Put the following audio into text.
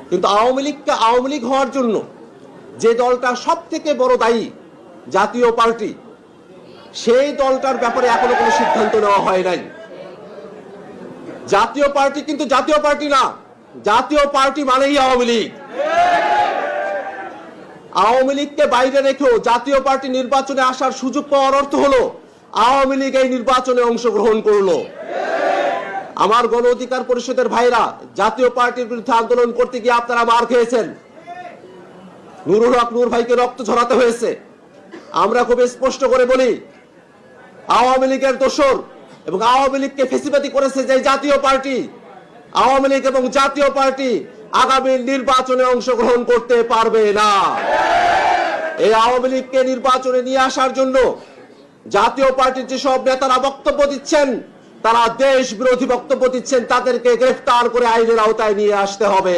কিন্তু আওয়ামী লীগকে আওয়ামী লীগ হওয়ার জন্য যে দলটা সবথেকে বড় দায়ী, জাতীয় পার্টি, সেই দলটার ব্যাপারে এখনো কোনো সিদ্ধান্ত নেওয়া হয় নাই। জাতীয় পার্টি কিন্তু জাতীয় পার্টি না, জাতীয় পার্টি মানেই আওয়ামী লীগ। আওয়ামী লীগকে বাইরে রেখেও জাতীয় পার্টি নির্বাচনে আসার সুযোগ পাওয়ার অর্থ হলো আওয়ামী লীগ এই নির্বাচনে অংশগ্রহণ করলো। আমার গণ অধিকার পরিষদের ভাইরা, জাতীয় পার্টির বিরুদ্ধে আন্দোলন করতে গিয়ে আপনারা মার খেয়েছেন, নুরুল হক নূর ভাইকে রক্ত ঝরাতে হয়েছে। আমরা খুব স্পষ্ট করে বলি, আওয়ামী লীগের দোসর এবং আওয়ামী লীগকে ফেসিবাদী করেছে যে জাতীয় পার্টি, আওয়ামী লীগ এবং জাতীয় পার্টি আগামী নির্বাচনে অংশগ্রহণ করতে পারবে না। এই আওয়ামী লীগকে নির্বাচনে নিয়ে আসার জন্য জাতীয় পার্টির যেসব নেতারা বক্তব্য দিচ্ছেন, তারা দেশ বিরোধী বক্তব্য দিচ্ছেন, তাদেরকে গ্রেফতার করে আইনের আওতায় নিয়ে আসতে হবে।